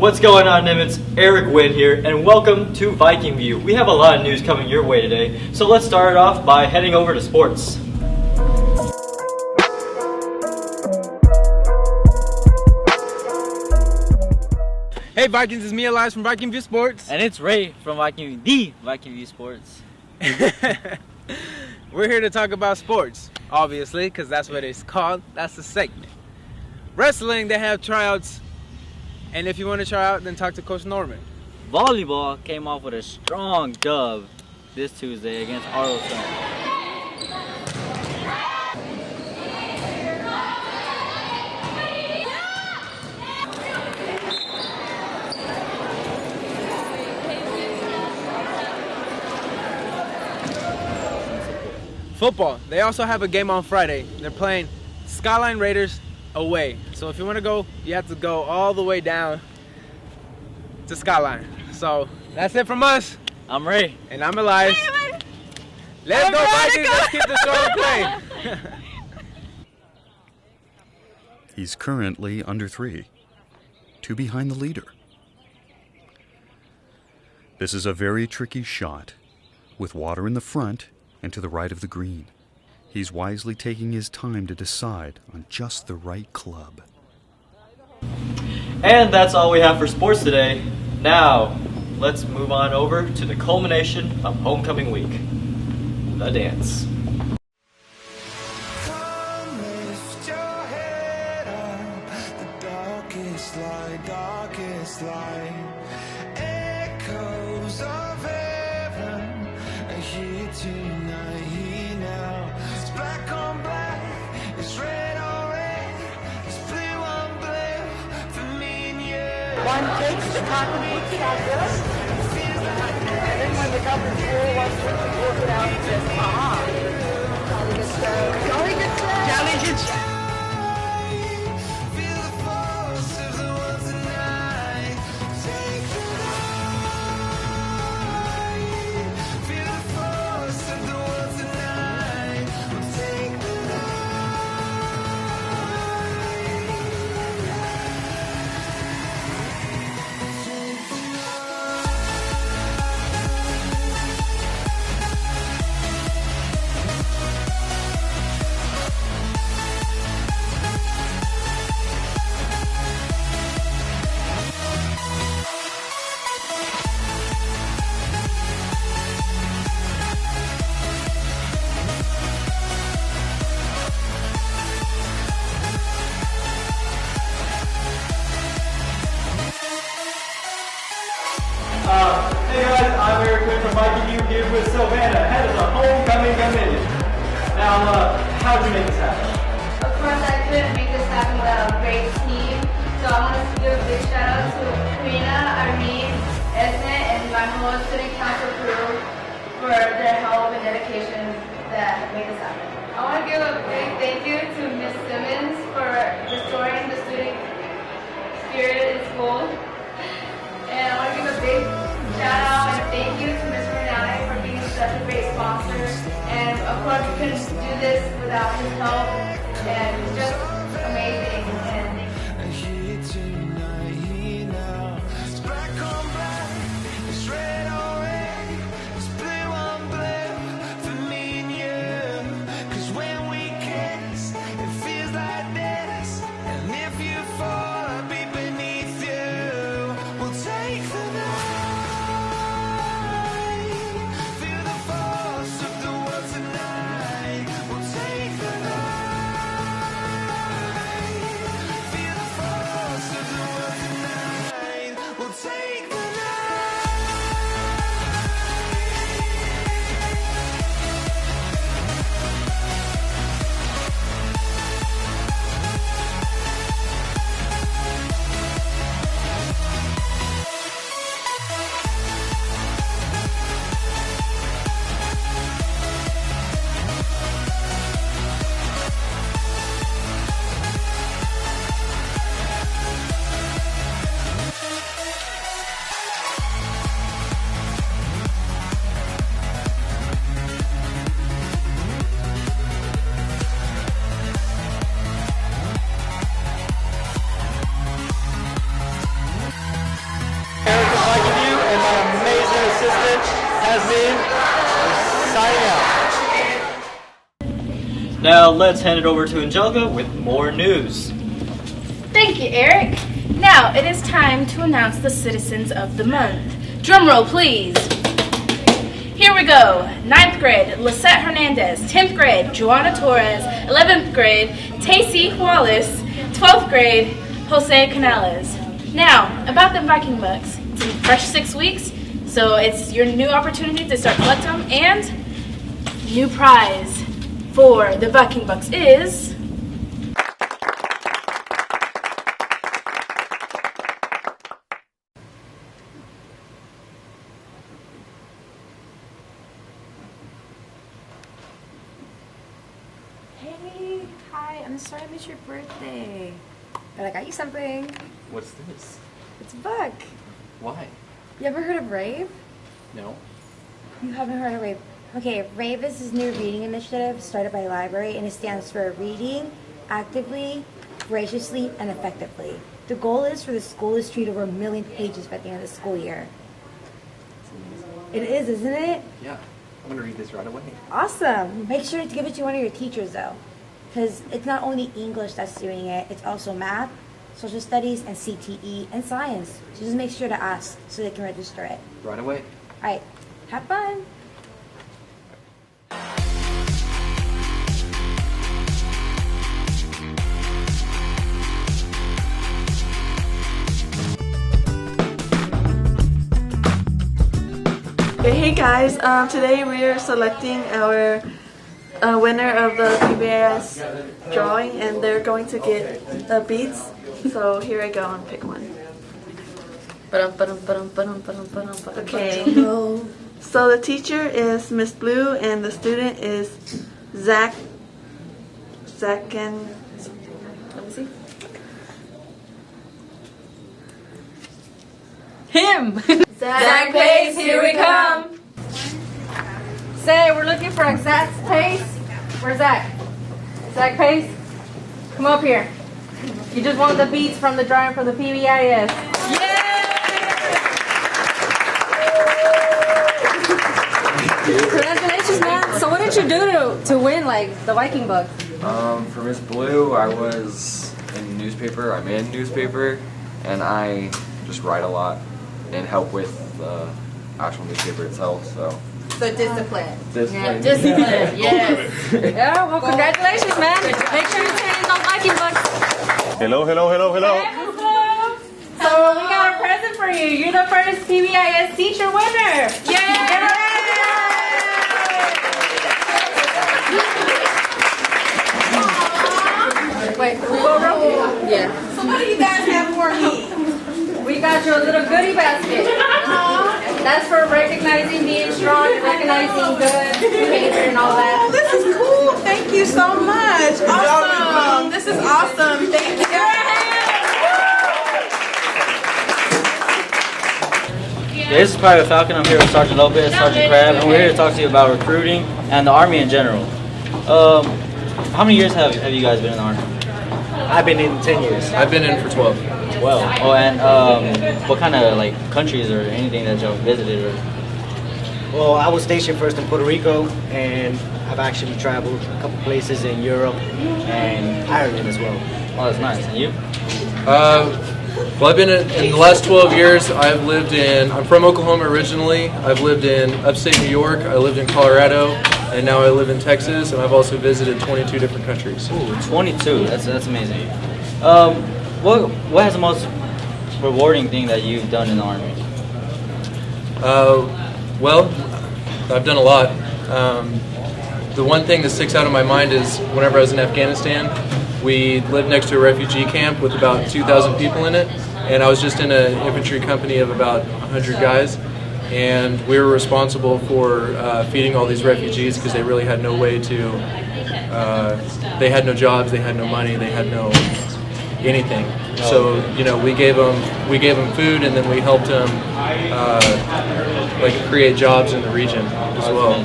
What's going on, Nimitz? Eric Wynn here, and welcome to Viking View. We have a lot of news coming your way today, so let's start it off by heading over to sports. Hey Vikings, it's me Elias from Viking View Sports. And it's Ray from Viking View Sports. We're here to talk about sports, obviously, because that's what it's called. That's the segment. Wrestling, they have tryouts, and if you want to try out, then talk to Coach Norman. Volleyball came off with a strong dub this Tuesday against Arlington. Football, they also have a game on Friday. They're playing Skyline Raiders away. So if you want to go, you have to go all the way down to Skyline. So that's it from us. I'm Ray. And I'm Elias. Let's go Vikings, let's keep the show playing. He's currently under 3, 2 behind the leader. This is a very tricky shot, with water in the front and to the right of the green. He's wisely taking his time to decide on just the right club. And that's all we have for sports today. Now, let's move on over to the culmination of homecoming week, the dance. Come lift your head up, the darkest light, echoes of heaven are here tonight, here now. It's black on black, it's red on red, it's blue on blue for me and you. One takes the cotton fabulous, and then when the government school wants to work it out, it says, jolly good stuff. Jolly good stuff. Feel the force of the one tonight. Take the night. Feel the force of the one tonight. Take the Hey guys, I'm Eric Wynn from Viking View here with Savannah, head of the homecoming committee. Now, how did you make this happen? Of course, I couldn't make this happen without a great team. So I want to give a big shout out to Karina, Irene, Esme, and my whole student council crew for their help and dedication that made this happen. I want to give a big thank you to Ms. Simmons for restoring the student spirit in school. And I want to give a big shout out and thank you to Ms. Renate for being such a great sponsor. And of course, we couldn't do this without his help. And it's just amazing. And here tonight, here now. It's black on black, it's red on red, it's blue on blue for me and you. 'Cause when we kiss, it feels like this. And if you fall, I'll be beneath you. We'll take the night. Feel the force of the world tonight. We'll take the night. Jasmine. Signing out. Now let's hand it over to Angelica with more news. Thank you, Eric. Now it is time to announce the Citizens of the Month. Drum roll, please. Here we go. 9th grade, Lisette Hernandez. 10th grade, Joanna Torres. 11th grade, Tacey Wallace. 12th grade, Jose Canales. Now, about the Viking Bucks. It's a fresh 6 weeks, so it's your new opportunity to start collecting them. And new prize for the Viking Bucks is... Hey, hi, I'm sorry I missed your birthday. But I got you something. What's this? It's a book. Why? You ever heard of Rave? No. You haven't heard of Rave? Okay, Rave is this new reading initiative started by the library, and it stands for Reading Actively, Graciously, and Effectively. The goal is for the school to read over 1 million pages by the end of the school year. It is, isn't it? Yeah, I'm gonna read this right away. Awesome. Make sure to give it to one of your teachers, though, because it's not only English that's doing it, it's also math, social studies, and CTE, and science. So just make sure to ask so they can register it. Right away. All right, have fun. Hey guys, today we are selecting our winner of the PBS drawing, and they're going to get beats. So here I go and pick one. Okay. So the teacher is Miss Blue, and the student is Zach and let me see. Him! Zach Pace, here we come. Say, we're looking for Zach Pace. Where's Zach? Zach Pace? Come up here. You just want the beats from the drawing from the PBIS. Congratulations, man. So what did you do to win, like, the Viking book? For Miss Blue, I was in newspaper. I'm in newspaper, and I just write a lot and help with the actual newspaper itself. So discipline. discipline. Discipline, yes. Yeah, well, congratulations, man. Make sure you turn in those Viking books. Hello, hello, hello, hello. So we got a present for you. You're the first PBIS teacher winner. Yay! Wait, yeah. So what do you guys have for me? We got you a little goodie basket. That's for recognizing being strong, recognizing good behavior and all that. Oh, this is cool. Thank you so much. Awesome. This is awesome. Thank you. Yeah, this is Private Falcon. I'm here with Sergeant Lopez, Sergeant Crab, and we're here to talk to you about recruiting and the Army in general. How many years have you guys been in the Army? I've been in 10 years. I've been in for 12. 12. Oh, and what kind of like countries or anything that y'all visited? Or? Well, I was stationed first in Puerto Rico, and I've actually traveled a couple places in Europe and Ireland as well. Oh, that's nice. And you? Well, I've been in the last 12 years. I'm from Oklahoma originally. I've lived in upstate New York. I lived in Colorado, and now I live in Texas. And I've also visited 22 different countries. Ooh, 22. That's amazing. What has the most rewarding thing that you've done in the Army? Well, I've done a lot. The one thing that sticks out in my mind is whenever I was in Afghanistan, we lived next to a refugee camp with about 2,000 people in it, and I was just in an infantry company of about 100 guys, and we were responsible for feeding all these refugees because they really had no way to, they had no jobs, they had no money, they had no anything. So, we gave them food, and then we helped them like create jobs in the region as well.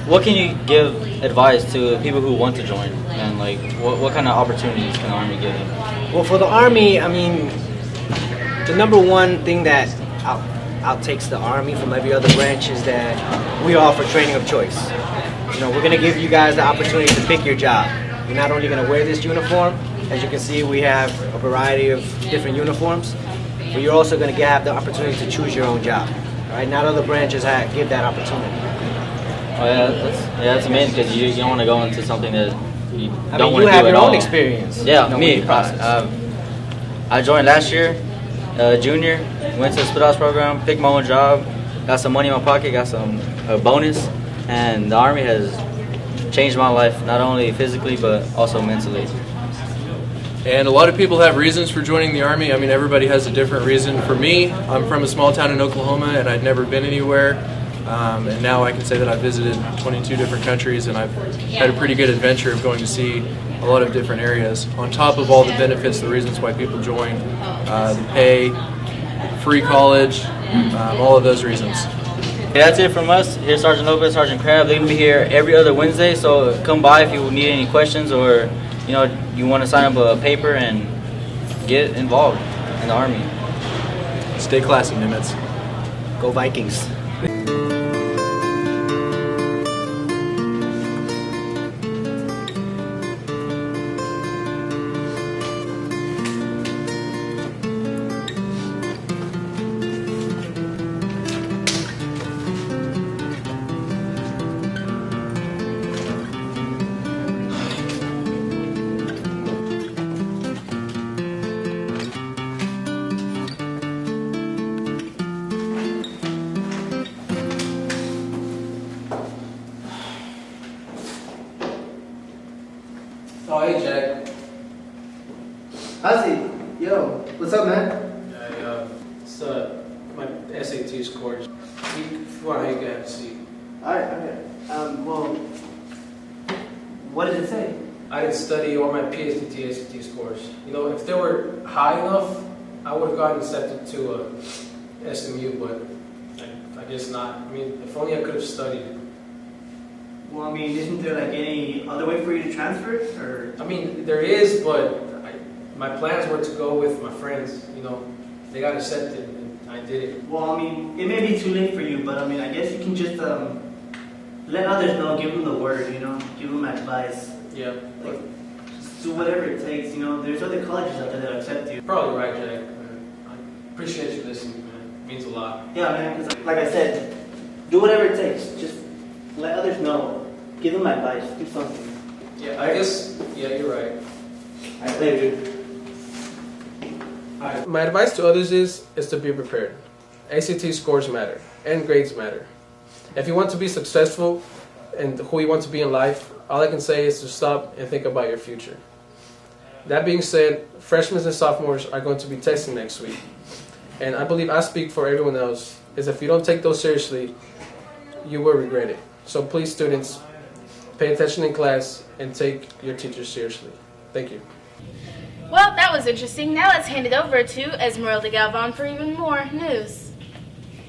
What can you give advice to people who want to join, and like what kind of opportunities can the Army give them? Well, for the Army, I mean, the number one thing that outtakes the Army from every other branch is that we offer training of choice. You know, we're going to give you guys the opportunity to pick your job. You're not only going to wear this uniform, as you can see, we have a variety of different uniforms, but you're also going to have the opportunity to choose your own job. All right, not other branches give that opportunity. Oh yeah, that's amazing because you don't want to go into something that you I don't mean, want you to have do at your own all. experience. Yeah, you know, me. with the process. I joined last year, junior. Went to the split house program, picked my own job, got some money in my pocket, got some bonus, and the Army has changed my life not only physically but also mentally. And a lot of people have reasons for joining the Army. I mean, everybody has a different reason. For me, I'm from a small town in Oklahoma, and I'd never been anywhere. And now I can say that I've visited 22 different countries, and I've had a pretty good adventure of going to see a lot of different areas. On top of all the benefits, the reasons why people join, the pay, free college, all of those reasons. Okay, that's it from us. Here's Sergeant Lopez, Sergeant Crab. They're gonna be here every other Wednesday, so come by if you need any questions or you want to sign up a paper and get involved in the Army. Stay classy, Nimitz. Go Vikings. Oh, hey, Jack. Ozzy, yo, what's up, man? It's my SAT scores. If you want, you can have a seat. Alright, okay. Well, what did it say? I didn't study all my PSAT, SAT scores. You know, if they were high enough, I would have gotten accepted to SMU, but I guess not. I mean, if only I could have studied. Well, I mean, isn't there like any other way for you to transfer? Or I mean, there is, but my plans were to go with my friends. You know, they got accepted, and I did it. well, I mean, it may be too late for you, but I mean, I guess you can just let others know, give them the word, you know, give them advice. Yeah. Like, just do whatever it takes, you know. There's other colleges out there that accept you. Probably right, Jack. I appreciate you listening, man. It means a lot. Yeah, man. 'Cause like I said, do whatever it takes. Just let others know. Give them advice. Do something. Yeah, I guess. Yeah, you're right. All right, later, dude. My advice to others is to be prepared. ACT scores matter, and grades matter. If you want to be successful and who you want to be in life, all I can say is to stop and think about your future. That being said, freshmen and sophomores are going to be testing next week. And I believe I speak for everyone else, is if you don't take those seriously, you will regret it. So please, students, pay attention in class and take your teachers seriously. Thank you. Well, that was interesting. Now let's hand it over to Esmeralda Galvan for even more news.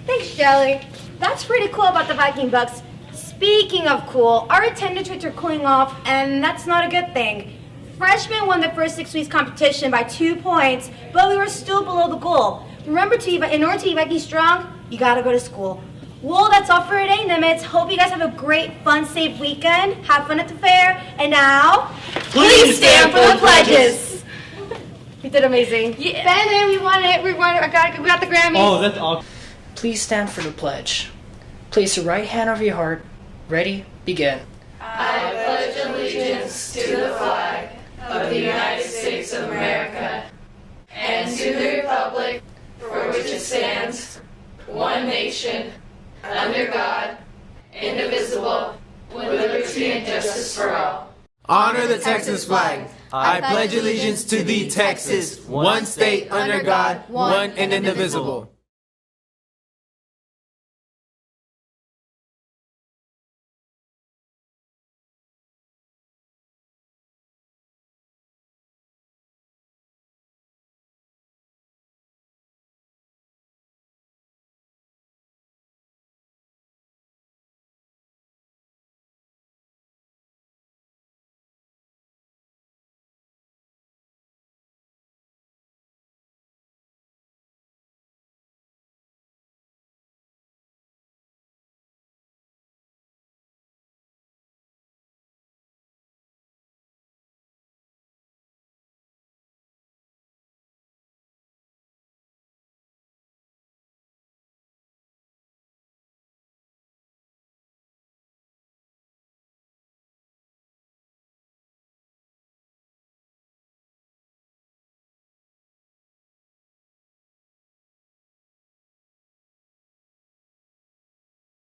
Thanks, Jelly. That's pretty cool about the Viking Bucks. Speaking of cool, our attendance rates are cooling off, and that's not a good thing. Freshmen won the first 6 weeks competition by 2 points, but we were still below the goal. Remember, in order to be Viking strong, you gotta go to school. Well, that's all for today, Nimitz. Hope you guys have a great, fun, safe weekend. Have fun at the fair. And now, please stand for the pledges. You did amazing. Yeah. Ben, we won it. We got the Grammys. Oh, that's awesome. Please stand for the pledge. Place your right hand over your heart. Ready? Begin. I pledge allegiance to the flag of the United States of America and to the republic for which it stands, one nation, under God, indivisible, with liberty and justice for all. Honor the Texas flag. I pledge allegiance to thee, Texas, one state under God, one and indivisible.